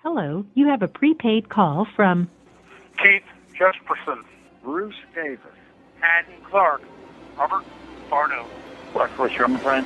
Hello, you have a prepaid call from Keith Jesperson, Bruce Davis, Hadden Clark, Robert Barno. What's your friend?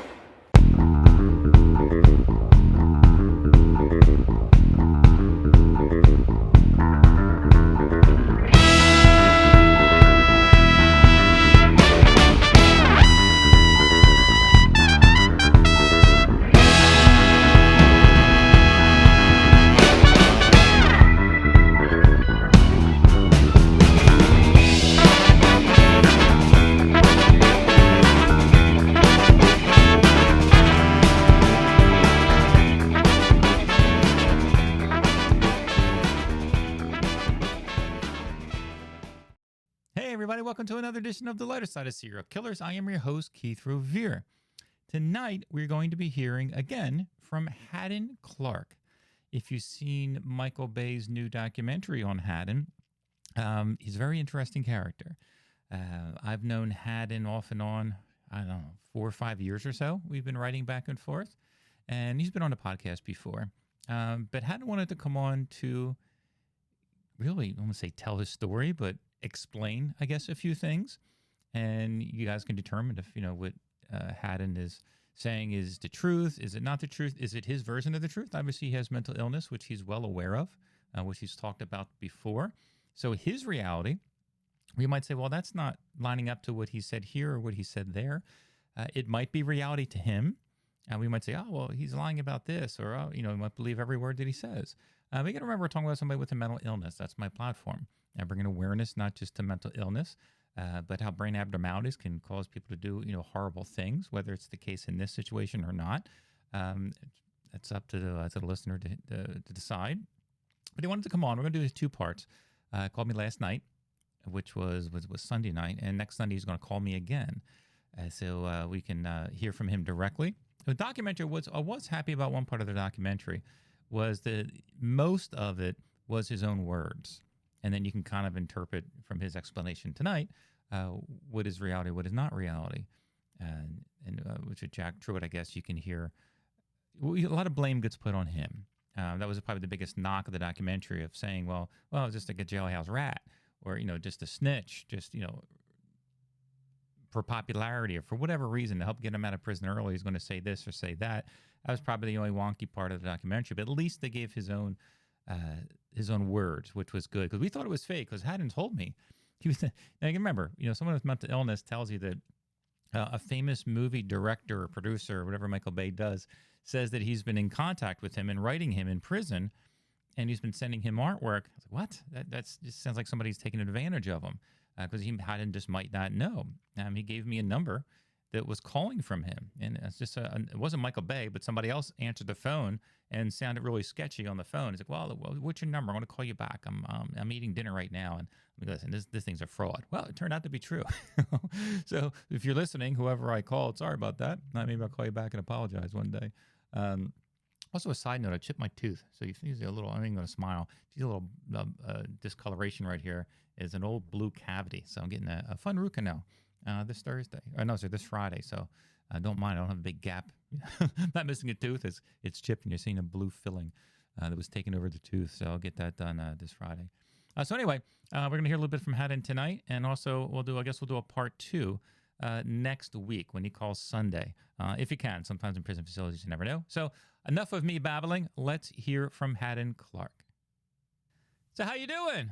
Hey everybody, welcome to another edition of The Lighter Side of Serial Killers. I am your host, Keith Revere. Tonight, we're going to be hearing again from Hadden Clark. If you've seen Michael Bay's new documentary on Hadden, he's a very interesting character. I've known Hadden off and on, I don't know, 4 or 5 years or so. We've been writing back and forth, and he's been on the podcast before. But Hadden wanted to come on to really, I don't want to say tell his story, but explain, I guess, a few things. And you guys can determine if, what Hadden is saying is the truth. Is it not the truth? Is it his version of the truth? Obviously, he has mental illness, which he's well aware of, which he's talked about before. So his reality, we might say, well, that's not lining up to what he said here or what he said there. It might be reality to him. And we might say, oh, well, he's lying about this, or, oh, we might believe every word that he says. We got to remember we're talking about somebody with a mental illness. That's my platform. And bringing awareness not just to mental illness, but how brain abnormalities can cause people to do, horrible things, whether it's the case in this situation or not. It's up to the listener to decide. But he wanted to come on. We're going to do 2 parts. Called me last night, which was Sunday night, and next Sunday he's going to call me again, so we can hear from him directly. The documentary I was happy about one part of the documentary was that most of it was his own words. And then you can kind of interpret from his explanation tonight what is reality, what is not reality. And which with Jack Truitt, I guess you can hear a lot of blame gets put on him. That was probably the biggest knock of the documentary of saying, well, it's just like a jailhouse rat or, just a snitch, just, for popularity or for whatever reason to help get him out of prison early. He's going to say this or say that. That was probably the only wonky part of the documentary. But at least they gave his own words, which was good because we thought it was fake. Because Hadden told me he was. Now you can remember, someone with mental illness tells you that a famous movie director or producer or whatever Michael Bay does says that he's been in contact with him and writing him in prison, and he's been sending him artwork. I was like, what? That just sounds like somebody's taking advantage of him because Hadden just might not know. He gave me a number that was calling from him, and it's just it wasn't Michael Bay, but somebody else answered the phone and sounded really sketchy on the phone. He's like, well, what's your number? I want to call you back. I'm eating dinner right now, and I'm like, listen, this thing's a fraud. Well, it turned out to be true. So if you're listening, whoever I called, sorry about that. Maybe I'll call you back and apologize one day. Also, a side note, I chipped my tooth, so you see a little. I'm even going to smile. See a little discoloration right here. Is an old blue cavity, so I'm getting a fun root canal. This Thursday. This Friday. So don't mind. I don't have a big gap. Not missing a tooth. It's chipped, and you're seeing a blue filling that was taking over the tooth. So I'll get that done this Friday. So anyway, we're going to hear a little bit from Hadden tonight, and also we'll do a part 2 next week when he calls Sunday, if he can. Sometimes in prison facilities, you never know. So enough of me babbling. Let's hear from Hadden Clark. So how you doing?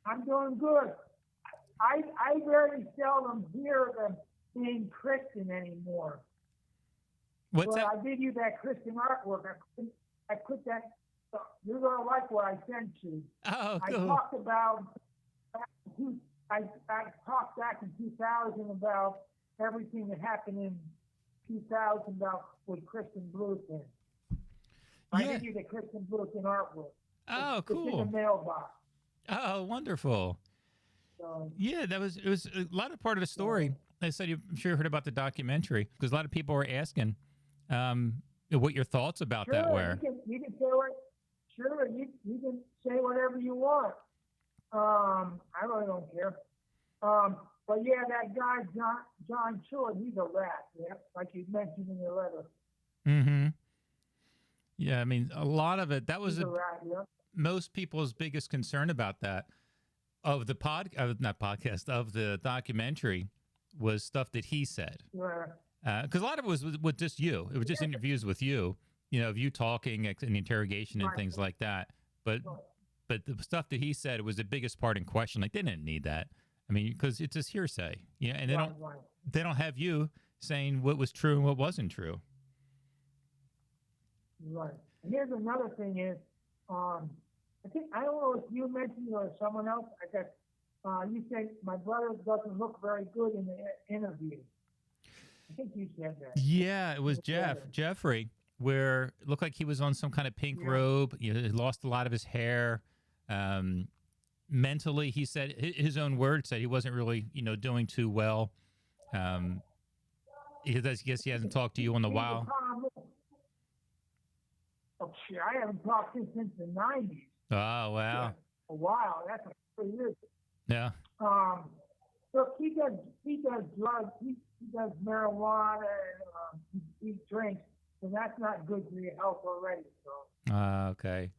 I'm doing good. I very seldom hear them being Christian anymore. What's that? I did you that Christian artwork. I put that. You're gonna like what I sent you. Oh, cool. I talked about. I talked back in 2000 about everything that happened in 2000 about with Christian Blueton. I did you the Christian Blueton artwork. Oh, cool. It's in the mailbox. Oh, wonderful. Yeah, it was a lot of part of the story. I said, I'm sure you heard about the documentary because a lot of people were asking what your thoughts about that were. You can say what, sure, you can say whatever you want. I really don't care. But yeah, that guy, John Short, he's a rat, yeah, like you mentioned in your letter. Mm-hmm. Yeah, I mean, a lot of it. That was He's a rat, yeah. most people's biggest concern about that of the not podcast of the documentary was stuff that he said. Yeah. Because a lot of it was with just you. It was just interviews with you, of you talking in the interrogation and Right. things like that. But the stuff that he said was the biggest part in question. Like they didn't need that. I mean, because it's just hearsay. Yeah, and they don't have you saying what was true and what wasn't true. Right. And here's another thing is, I think, I don't know if you mentioned or someone else, I guess, you said my brother doesn't look very good in the interview. I think you said that. Yeah, it was Jeffrey, where it looked like he was on some kind of pink robe. He lost a lot of his hair. Mentally, he said, his own words said he wasn't really, doing too well. I guess he hasn't talked to you in a while. Oh, shit, I haven't talked to him since the 90s. Oh, wow. Yeah, a while. That's like 3 years. Yeah. So he does drugs. He does marijuana and he drinks, and that's not good for your health already. So. Okay.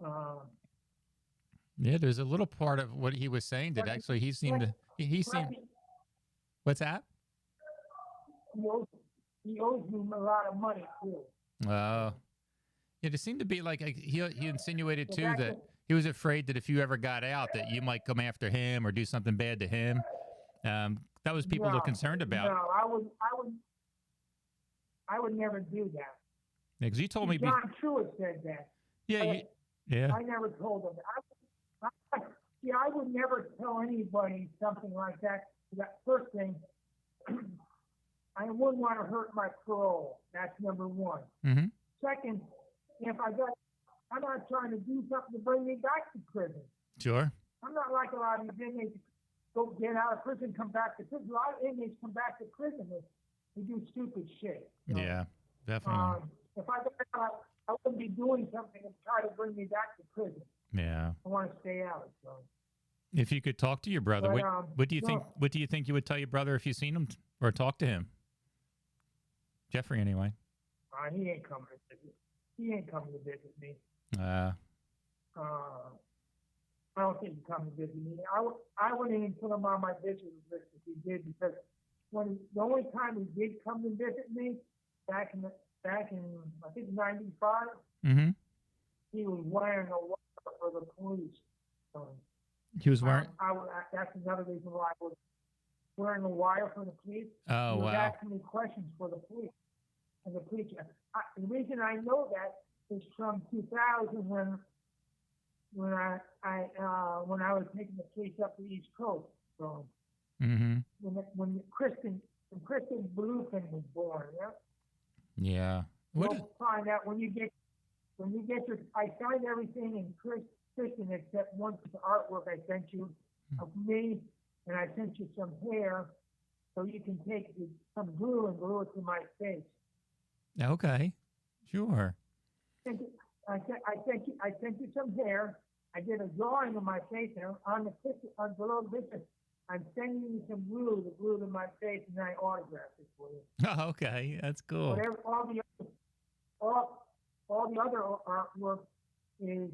Yeah, there's a little part of what he was saying that actually he seemed. What's that? He owes me a lot of money too. Oh. Yeah, it seemed to be like he insinuated too that he was afraid that if you ever got out that you might come after him or do something bad to him. That was people are concerned about. No, I would never do that. Yeah, because you told me. John Truitt said that. Yeah, yeah. I never told him. I would never tell anybody something like that. That first thing, I wouldn't want to hurt my parole. That's number one. Mm-hmm. Second, I'm not trying to do something to bring me back to prison. Sure. I'm not like a lot of these inmates go get out of prison, come back to prison. A lot of inmates come back to prison. They do stupid shit. Yeah, definitely. If I got out, I wouldn't be doing something to try to bring me back to prison. Yeah. I want to stay out. So. If you could talk to your brother, what do you think? What do you think you would tell your brother if you seen him or talk to him? Jeffrey, anyway. He ain't coming to visit. He ain't coming to visit me. I don't think he'd come to visit me. I wouldn't even put him on my visitor list if he did, because the only time he did come to visit me back in I think '95, mm-hmm. he was wearing a wire for the police. So, he was wearing. That's another reason why I was wearing a wire for the police. Oh, he was wow. asking me questions for the police, and the police. The reason I know that is from 2000 when I was taking the case up the East Coast. So mm-hmm. when Kristen Bluefin was born, yeah. Yeah. You'll find out when you get your. I signed everything in Kristen except one piece of artwork I sent you of me, and I sent you some hair, so you can take some glue and glue it to my face. Okay. Sure. I sent you some hair. I did a drawing of my face, and on the picture, on below the picture, I'm sending you some glue to glue to my face, and I autographed it for you. Oh, okay, that's cool. Whatever, all the other artwork is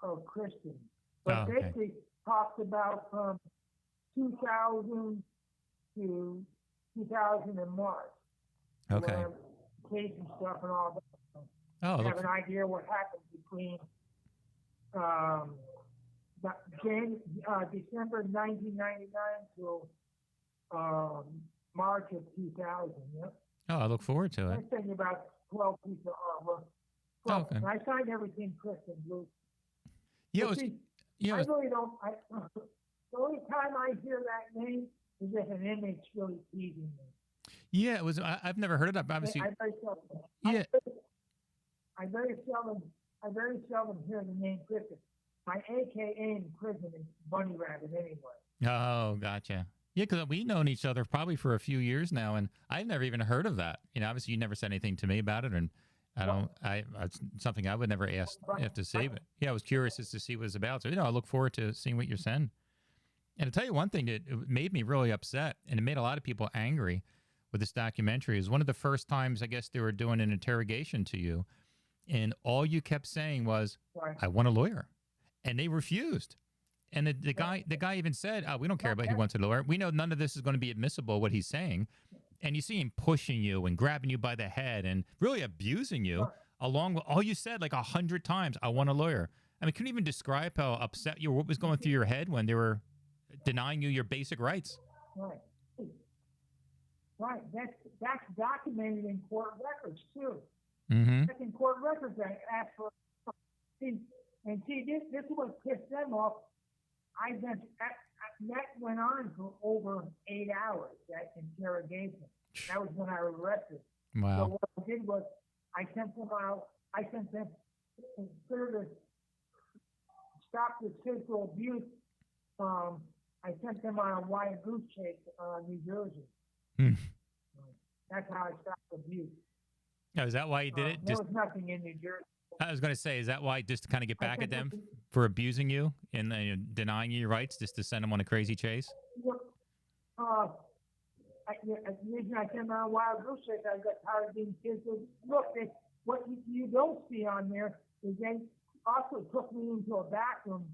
of Christian, but basically talks about from 2000 to 2000 and March. Okay. Case and stuff and all that. Oh, have an idea what happened between December 1999 till March of 2000. Yeah. Oh, I look forward to it. I'm thinking about 12 pieces of artwork. Oh, okay. And I signed everything Kristen Blue. Yeah, I really don't. The only time I hear that name is if an inmate's really teasing me. Yeah, it was. I've never heard of that. But obviously, I very seldom. Yeah. I very seldom hear the name Kristen. My AKA in prison is Bunny Rabbit anyway. Oh, gotcha. Yeah, because we've known each other probably for a few years now, and I've never even heard of that. Obviously, you never said anything to me about it, and it's something I would never have to see. But yeah, I was curious as to see what it's about. So I look forward to seeing what you're saying. And to tell you one thing that it made me really upset, and it made a lot of people angry with this documentary, is one of the first times I guess they were doing an interrogation to you, and all you kept saying was, Right. "I want a lawyer," and they refused. And the guy even said, "Oh, we don't care about he wants a lawyer. We know none of this is going to be admissible. What he's saying." And you see him pushing you and grabbing you by the head and really abusing you. Right. Along with all you said like 100 times, "I want a lawyer." I mean, couldn't even describe how upset you were. What was going through your head when they were denying you your basic rights? Right. Right. That's documented in court records too. Mm-hmm. That's in court records that ask for. See, this is what pissed them off. That went on for over 8 hours. That interrogation. That was when I was arrested. Wow. So what I did was I sent them out. I sent them in order to stop the physical abuse. I sent them on a wild goose chase, New Jersey. Hmm. That's how I stopped abuse. Oh, is that why you did it? There was nothing in New Jersey. I was going to say, is that why, just to kind of get I back at sent them for abusing you and denying you your rights, just to send them on a crazy chase? The reason I came on a wild goose chase, I got tired of being physically. Look, what you don't see on there is they also took me into a bathroom,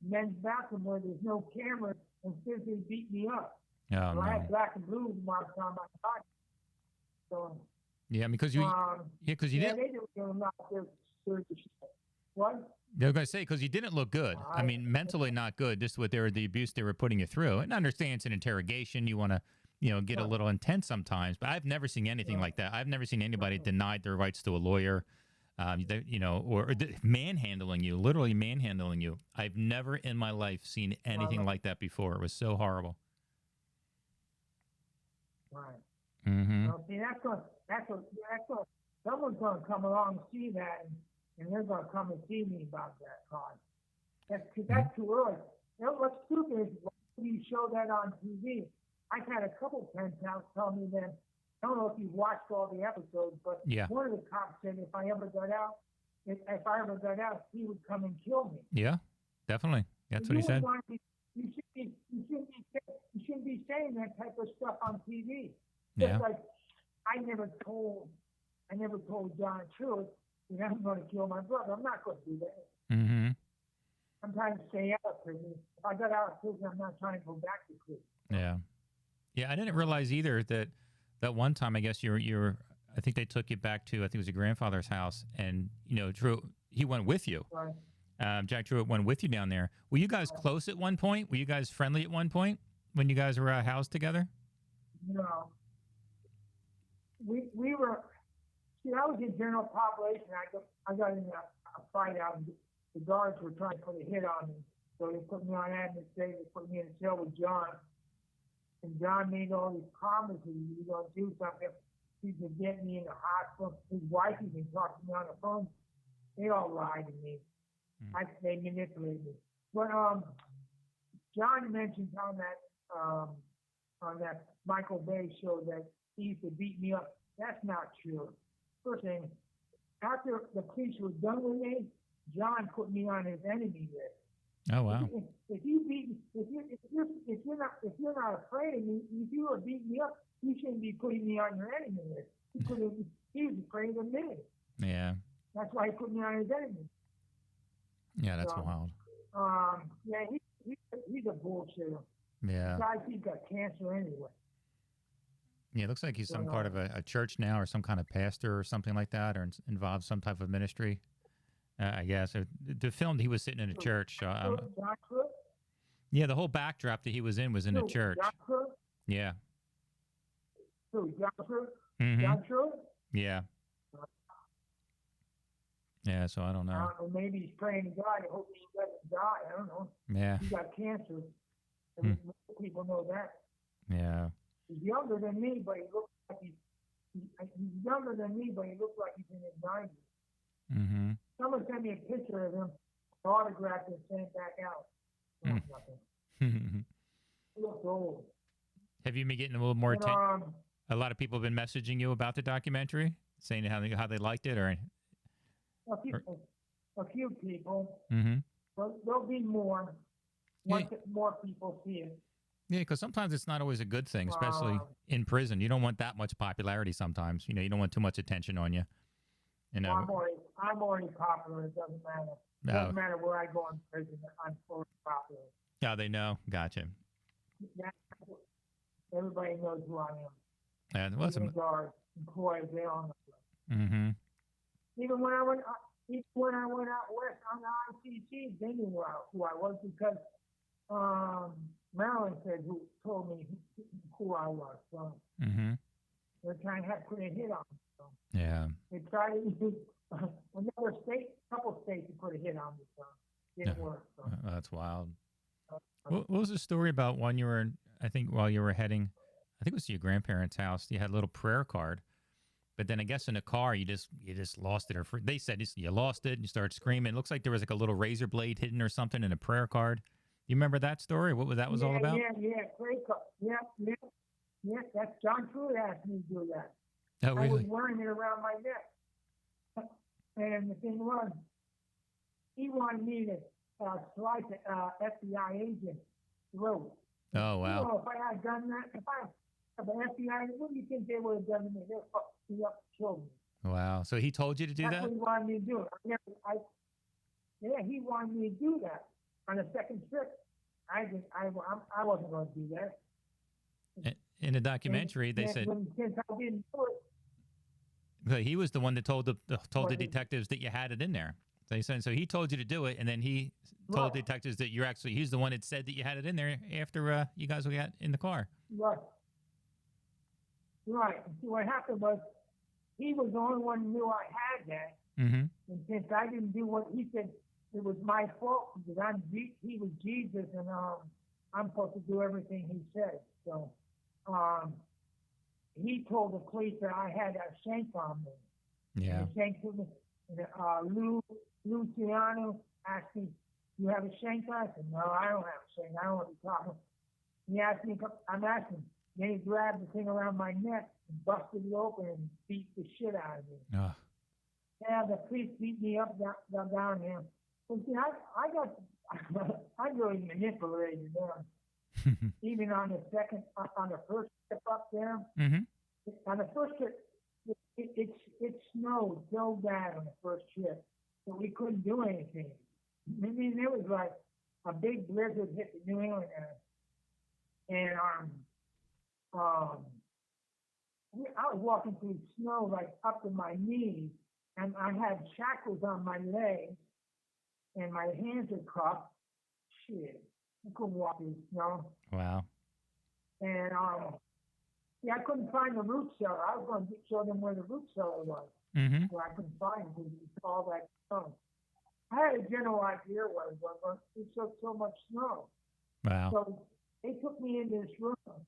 men's bathroom, where there's no cameras, and physically beat me up. Oh, So no. I had black and blue marks on my body. So, Yeah, because you because you yeah, didn't. they didn't knock their shit. What? I was going to say, because you didn't look good. I mean, mentally not good. Just with the abuse they were putting you through. And I understand it's an interrogation. You want to, get a little intense sometimes. But I've never seen anything like that. I've never seen anybody denied their rights to a lawyer, or manhandling you, literally manhandling you. I've never in my life seen anything like that before. It was so horrible. Right. Mm-hmm. Well, see, that's what someone's going to come along and see that, and they're going to come and see me about that cause. That's too early. What's stupid is why do you show that on TV? I've had a couple pen pals tell me that. I don't know if you've watched all the episodes, but Yeah. one of the cops said if I ever got out, he would come and kill me. Yeah, definitely. That's what he said. You shouldn't be saying that type of stuff on TV. Yeah. Just like I never told John Truitt that I'm going to kill my brother. I'm not going to do that. Mm-hmm. I'm trying to stay out of prison. If I got out of prison, I'm not trying to go back to prison. Yeah. Yeah, I didn't realize either that one time, I guess you were I think they took you back to, I think it was your grandfather's house, and, Truitt, he went with you. Right. Jack Truitt went with you down there. Were you guys close at one point? Were you guys friendly at one point when you guys were housed together? No. We were, see, I was in general population. I got in a fight out, and the guards were trying to put a hit on me. So they put me on administrative, they put me in a cell with John. And John made all these promises, he was going to do something. He could get me in the hospital. His wife even talked to me on the phone. They all lied to me. They manipulated me. But John mentioned on that Michael Bay show that he used to beat me up. That's not true. First thing, after the police were done with me, John put me on his enemy list. Oh wow! If you're not afraid of me, if you were beating me up, you shouldn't be putting me on your enemy list. He was afraid of me. Yeah. That's why he put me on his enemy. Yeah, that's wild. Yeah, he's a bullshitter. Yeah. Besides, he's got cancer anyway. Yeah, it looks like he's some part of a church now, or some kind of pastor or something like that, or involves some type of ministry. I guess the film he was sitting in a church. Yeah, the whole backdrop that he was in a church. Yeah. Mm-hmm. Yeah. Yeah, so I don't know. Maybe he's praying to God. I hope he doesn't die. I don't know. Yeah. He got cancer. Most people know that. Yeah. He's younger than me, but he looks like he's younger than me, but he looks like he's in his 90s. Mm-hmm. Someone sent me a picture of him, autographed and sent it back out. He looks old. Have you been getting a little more attention? A lot of people have been messaging you about the documentary, saying how they liked it, or a few people. Mm-hmm. But there'll be more once more people see it. Yeah, because sometimes it's not always a good thing, especially in prison. You don't want that much popularity sometimes. You don't want too much attention on you. I'm I'm already popular. It doesn't matter. It No. doesn't matter where I go in prison. I'm already popular. Yeah, they know. Gotcha. That's what- Everybody knows who I am. And what's Even guards, employees, they all know. mm-hmm. Even when I went out west on the ICC, they knew who I was because Marilyn said told me who I was. So Mm-hmm. they're trying to put a hit on me. So Yeah. they tried to use another state, couple states to put a hit on me. So it didn't work. So. That's wild. What was the story about when you were, I think, while you were heading, I think it was to your grandparents' house, you had a little prayer card, but then I guess in the car you just lost it, or they said you lost it and you started screaming. It looks like there was like a little razor blade hidden or something in a prayer card. You remember that story? What was that all about? Yeah, prayer card. Yeah. That's John Truitt asked me to do that. Oh, really? I was wearing it around my neck, and the thing was, he wanted me to slice an FBI agent's throat. Oh, wow. You know, if I had done that, if the FBI, what do you think they would have done to me? They would have fucked me up and killed me. Wow. So he told you to do That's that? what he wanted me to do. He wanted me to do that on the second trip. I wasn't going to do that. In the documentary, they said since I didn't do it, he was the one that told the detectives that you had it in there. So he said, so he told you to do it, and then he told the detectives that he's the one that said that you had it in there after you guys got in the car. Right. And see, what happened was he was the only one who knew I had that. Mm-hmm. And since I didn't do what he said, it was my fault because he was Jesus, and I'm supposed to do everything he said. So he told the police that I had a shank on me. Yeah. And the shank to me. And, Luciano asked me, "You have a shank?" I said, "No, I don't have a shank. I don't know what you're talking about." He asked me, I'm asking. Then he grabbed the thing around my neck and busted it open and beat the shit out of me. Oh. Yeah, the police beat me up down here. But see, I really manipulated them. Even on the first trip up there, on the first trip, it snowed so bad on the first trip that we couldn't do anything. I mean, it was like a big blizzard hit the New England area. And I was walking through snow like up to my knees, and I had shackles on my legs, and my hands were cuffed. Shit, I couldn't walk through snow. Wow. And I couldn't find the root cellar. I was going to show them where the root cellar was. Mm-hmm. So I couldn't find it because it's all that snow. I had a general idea what it was, but it took so much snow. Wow. So they took me into this room. And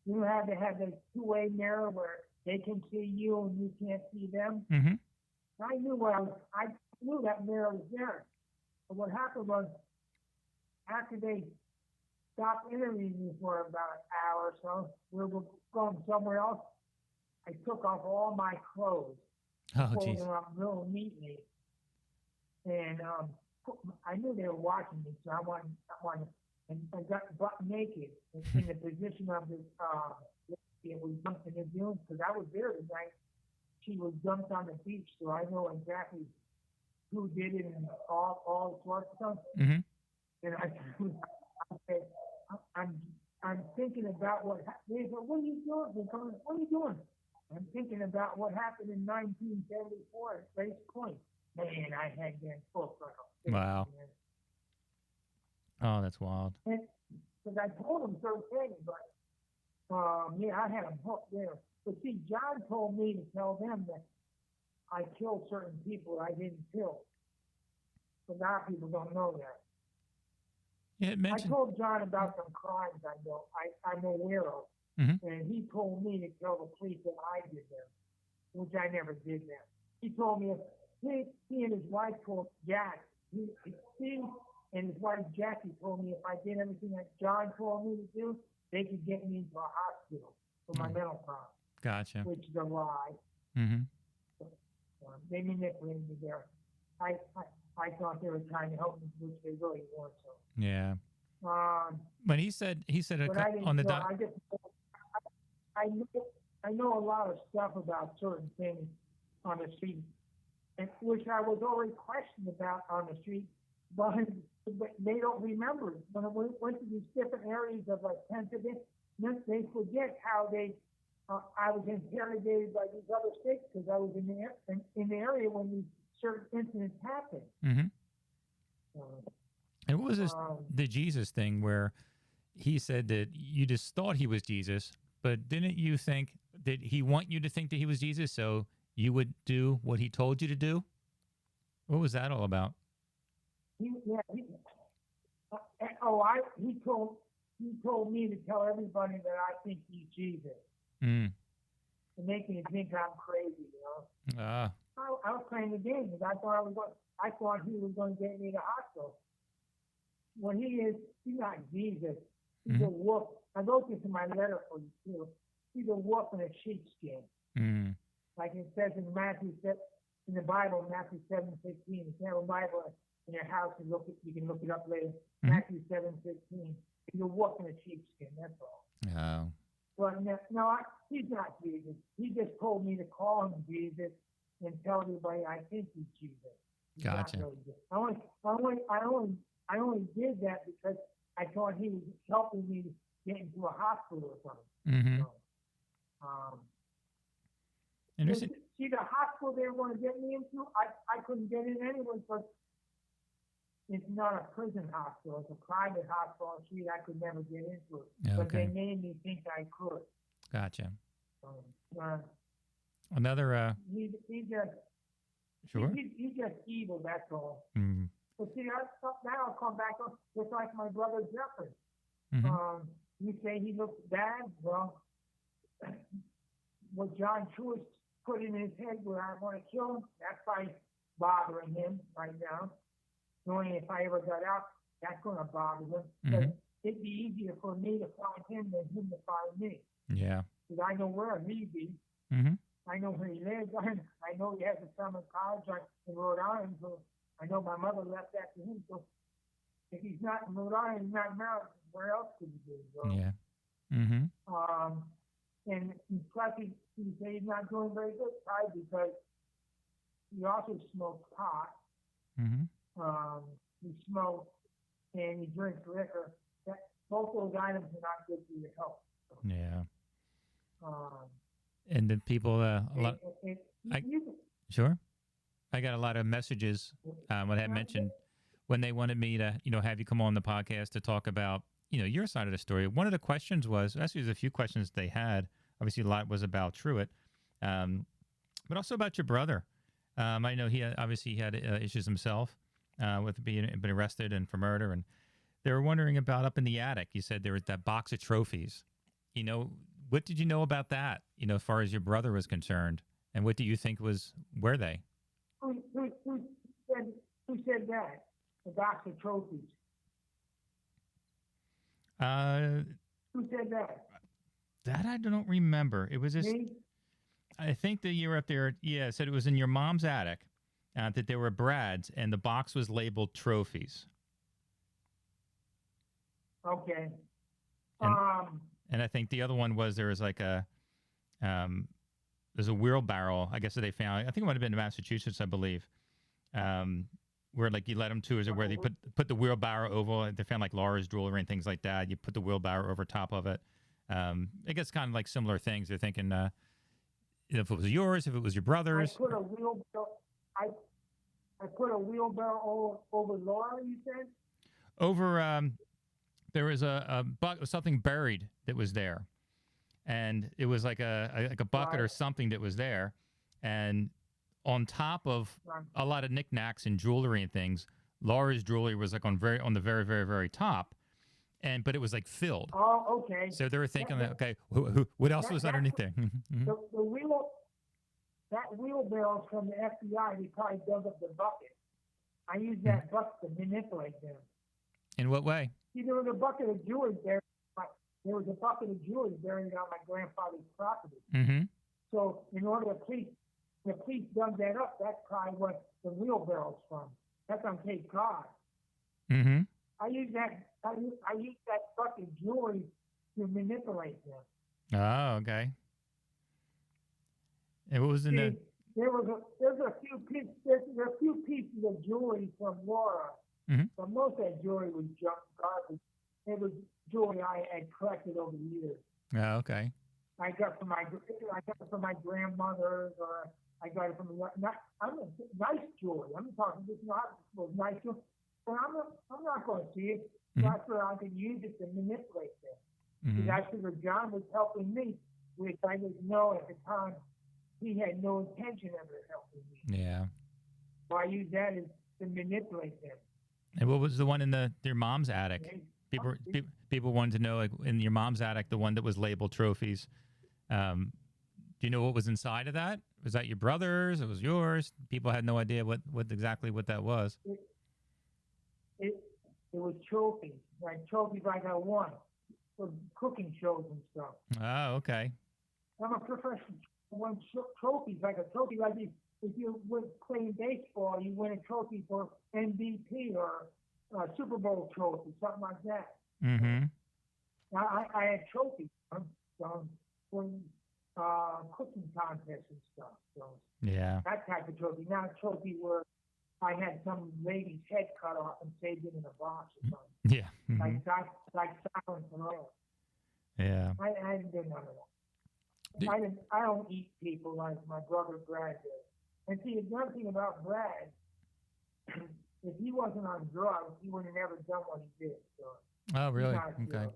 you had to have the two-way mirror where they can see you and you can't see them. Mm-hmm. I knew that mirror was there. But what happened was, after they stopped interviewing me for about an hour or so, we were going somewhere else. I took off all my clothes, pulled them up real neatly, and I knew they were watching me, so I wanted, and I got butt naked in the position of this. It was dumped in the dunes because I was there the night she was dumped on the beach, so I know exactly who did it and all sorts of stuff. Mm-hmm. And I said, I'm thinking about what they said, "What are you doing? What are you doing?" I'm thinking about what happened in 1974 at Grace Point. Man, I had been full circle. Wow. Oh, that's wild. Because I told him certain things, but I had him hooked there. But see, John told me to tell them that I killed certain people I didn't kill. But a lot of people don't know that. Yeah, I told John about some crimes I'm aware of. Mm-hmm. And he told me to tell the police that I did them, which I never did that. He told me he and his wife told Jack, he and his wife Jackie told me if I did everything that John told me to do, they could get me into a hospital for my mental problem. Gotcha. Which is a lie. Mm-hmm. They manipulated me there. I thought they were trying to help me, which they really weren't. So. Yeah. But he said on the I know a lot of stuff about certain things on the street, and which I was already questioned about on the street, but they don't remember it. When I went to these different areas of like Pennsylvania, they forget how I was interrogated by these other states because I was in the area when these certain incidents happened. Mm-hmm. And what was this, the Jesus thing where he said that you just thought he was Jesus, but didn't you think, did he want you to think that he was Jesus so you would do what he told you to do? What was that all about? He told me to tell everybody that I think he's Jesus. Mm. And making me think I'm crazy, you know. Ah. I was playing the game because I thought he was going to get me to hospital. When he's not Jesus. He's a wolf. I wrote this in my letter for you too. He's a wolf in a sheepskin. Mm. Like it says in the Bible, Matthew 7:16. If you have a Bible in your house, you can look it up later. Mm-hmm. Matthew 7:16. He's a wolf in a sheepskin. That's all. Oh. But no, he's not Jesus. He just told me to call him Jesus and tell everybody I think he's Jesus. He's gotcha. Really I only did that because I thought he was helping me get into a hospital or something. Mm-hmm. So, see, the hospital they were going to get me into, I couldn't get in anyway because it's not a prison hospital. It's a private hospital. See, I could never get into it. Okay. But they made me think I could. Gotcha. Another. He just. Sure. He's just evil. That's all. Mm. But see, now I'll come back on. It's like my brother Jeffrey. Mm-hmm. You say he looks bad. Well, what John Truist put in his head where I want to kill him, that's probably bothering him right now. Knowing if I ever got out, that's going to bother him. Mm-hmm. It'd be easier for me to find him than him to find me. Yeah. Because I know where he'd be. Mm-hmm. I know where he lives. I know he has a summer college in Rhode Island. So I know my mother left that to him. So if he's not in Rhode Island, he's not in Maryland, where else could he be? So, yeah. Mm-hmm. And plus, he said he's not doing very good, probably because he also smokes pot. Mm-hmm. He smokes and he drinks liquor. Both those items are not good for your health. So, yeah. And the people, sure. I got a lot of messages when I had mentioned when they wanted me to, have you come on the podcast to talk about, your side of the story. One of the questions was, actually there's a few questions they had. Obviously a lot was about Truett, but also about your brother. I know he had issues himself with being arrested and for murder. And they were wondering about up in the attic. You said there was that box of trophies. What did you know about that, as far as your brother was concerned? And what do you think were they? Who said that? The box of trophies. Who said that? That I don't remember. It was just, me? I think that you were up there. Yeah, it said it was in your mom's attic, that there were Brad's, and the box was labeled trophies. Okay. And I think the other one was there was like there's a wheelbarrow, I guess, that they found. I think it might have been in Massachusetts, I believe, where like you let them to, is where they put the wheelbarrow over. They found like Laura's jewelry and things like that. You put the wheelbarrow over top of it. I guess kind of like similar things. They're thinking if it was yours, if it was your brother's. I put a wheelbarrow over Laura, you said? Over, there was something buried that was there. And it was like a bucket or something that was there. And on top of a lot of knickknacks and jewelry and things, Laura's jewelry was like on the very, very, very top. But it was like filled. Oh, okay. So they were thinking, what else was underneath there? That wheelbarrow from the FBI, they probably dug up the bucket. I used that bucket to manipulate them. In what way? See, there was a bucket of jewelry there. There was a bucket of jewelry buried on my grandfather's property. Mm-hmm. So in order the police dug that up. That's probably what the wheelbarrow's from. That's on Cape Cod. Mm-hmm. I used that bucket of jewelry to manipulate them. Oh, okay. And what was in the? there's a few pieces of jewelry from Laura, Mhm. but most of that jewelry was junk garbage. It was jewelry I had collected over the years. Oh, okay. I got it from my grandmother's, or I got it from nice jewelry. I'm talking just not nice jewelry. But I'm not going to see it. Mhm. That's where I can use it to manipulate things. Mhm. Because I figured John was helping me, which I didn't know at the time. He had no intention of it helping me. Yeah. So I use that as to manipulate them. And what was the one in your mom's attic? Okay? People wanted to know, like, in your mom's attic, the one that was labeled trophies. Do you know what was inside of that? Was that your brother's? It was yours. People had no idea what exactly what that was. It was trophies, like I won for cooking shows and stuff. Oh, okay. I'm a professional. Won trophies, like a trophy, like if you were playing baseball, you win a trophy for MVP or a Super Bowl trophy, something like that. Mm-hmm. I had trophies for cooking contests and stuff. So Yeah. that type of trophy. Not a trophy where I had some lady's head cut off and saved it in a box or something. Yeah. Mhm. Like silence and all. Yeah. I didn't do none of that. I don't eat people like my brother Brad did. And see, the other thing about Brad, if he wasn't on drugs, he would have never done what he did. So Oh, really? he's not a Okay.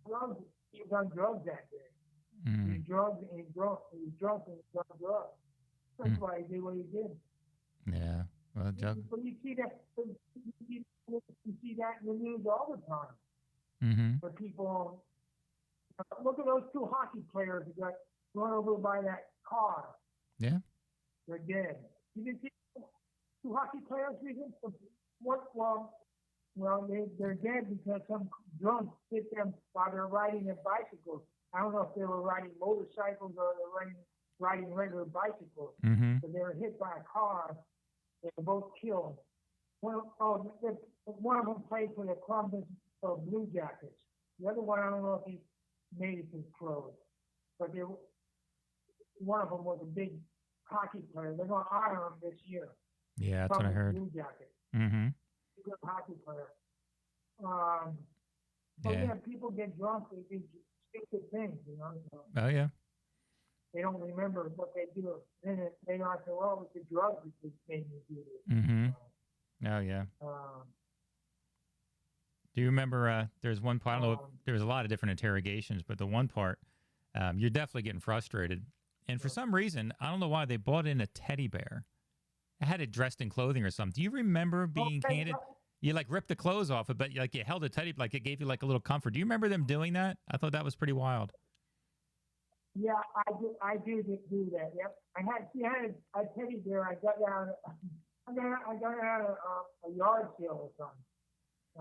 drug, he was on drugs that day. He Mm. was drunk and he was on drugs. That's why he did what he did. Yeah. Well, But you see that in the news all the time. Mm-hmm. Where people look at those two hockey players that got run over by that car. Yeah. They're dead. You didn't see two hockey players recently? They're dead because some drunk hit them while they're riding their bicycles. I don't know if they were riding motorcycles or they were riding regular bicycles. Mm-hmm. But they were hit by a car. They were both killed. One of them played for the Columbus Blue Jackets. The other one, I don't know if he made it to the pros. But one of them was a big hockey player. They're going to honor him this year. Yeah, that's what I heard. Blue Jackets. Mm-hmm. Good hockey player. But Yeah. people get drunk. They do stupid things, So Oh, yeah. they don't remember what they do. Then they don't say, well, it's the drugs that made me do this. Mm-hmm. Oh, yeah. Do you remember? There's one part. I don't know. There was a lot of different interrogations, but the one part, you're definitely getting frustrated. And for some reason, I don't know why, they bought in a teddy bear. I had it dressed in clothing or something. Do you remember being handed? You like ripped the clothes off it, but like you held a teddy, like it gave you like a little comfort. Do you remember them doing that? I thought that was pretty wild. Yeah, I do that. Yep. I had a teddy bear. I got out of a yard sale or something.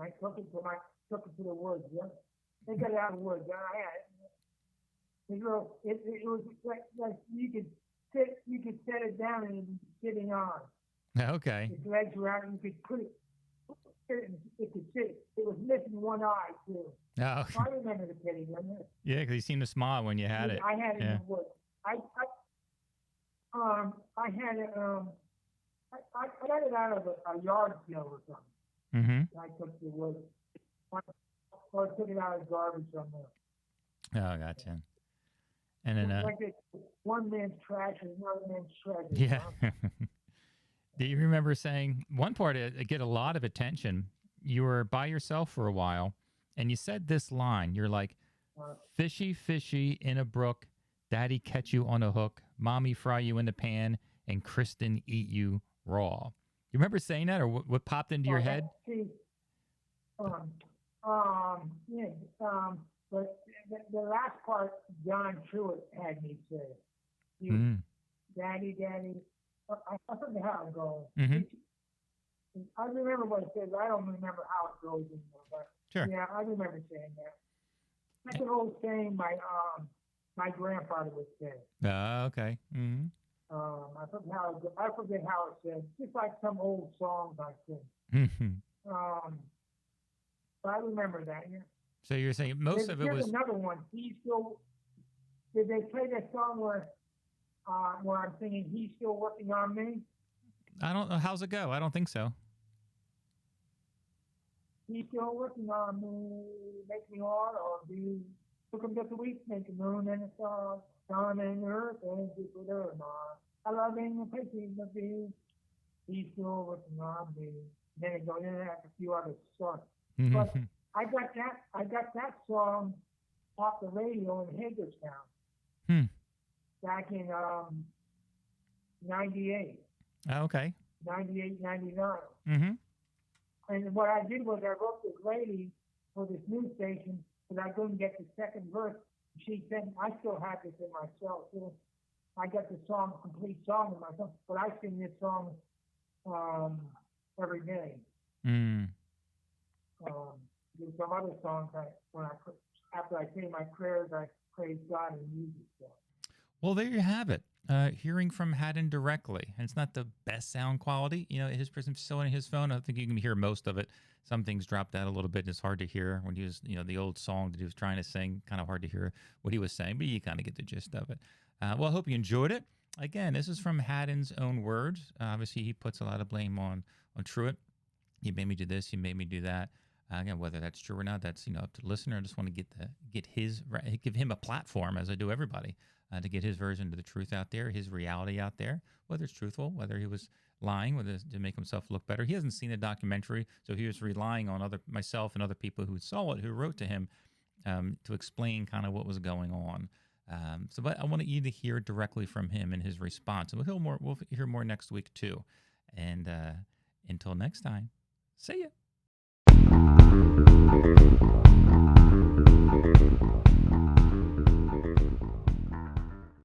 I took it to the woods. Yeah, they got it out of the woods. I had it. It was like you could set it down and it'd be sitting on. Okay. Its legs were out and you could put it. It could sit. It was missing one eye too. Oh. I remember the teddy bear. Yeah, because you seemed to smile when you had it. I had it Yeah. in the woods. I had it. I got it out of a yard sale or something. Mm-hmm. I took the woods. Or I took it out of garbage somewhere. Oh, gotcha. And then, like one man's trash is another man's treasure. yeah. Do you remember saying one part? It get a lot of attention. You were by yourself for a while, and you said this line. You're like, "Fishy, fishy in a brook, Daddy catch you on a hook, Mommy fry you in the pan, and Kristen eat you raw." You remember saying that, or what popped into your head? See, but the last part, John Truitt had me say, Daddy, I forget how it goes. Mm-hmm. I remember what it says. I don't remember how it goes anymore, but Sure. yeah, I remember saying that. That's an old saying my grandfather would say. Okay. Mm-hmm. I forget how it says. Just like some old songs, I think. Mm-hmm. But I remember that. Yeah. So you're saying most of it was. Here's another one. Did they play that song where where I'm singing "He's Still Working on Me." I don't know. How's it go? I don't think so. He's still working on me, make me all of you. Took him just a week, make a moon and a star, sun and earth and Jupiter and Mars. I love him and picking the view. He's still working on me. Then it goes in and a few other songs. But I got that song off the radio in Hagerstown back in 98, Okay. 98, 99. Mm-hmm. And what I did was I wrote this lady for this news station, but I couldn't get the second verse. She said, I still have this in myself. So I got the song, complete song in myself, but I sing this song every day. There's some other songs after I say my prayers, I praise God and music. So. Well, there you have it. Hearing from Hadden directly. And it's not the best sound quality. You know, his prison facility, his phone, I think you can hear most of it. Some things dropped out a little bit. It's hard to hear when he was, you know, the old song that he was trying to sing. Kind of hard to hear what he was saying, but you kind of get the gist of it. Well, I hope you enjoyed it. Again, this is from Hadden's own words. Obviously, he puts a lot of blame on Truett. He made me do this. He made me do that. Again, whether that's true or not, that's up to the listener. I just want to give him a platform, as I do everybody, to get his version of the truth out there, his reality out there, whether it's truthful, whether he was lying, whether to make himself look better. He hasn't seen the documentary, so he was relying on myself and other people who saw it, who wrote to him to explain kind of what was going on. But I want you to hear directly from him and his response. And we'll hear more next week too. And until next time, see ya.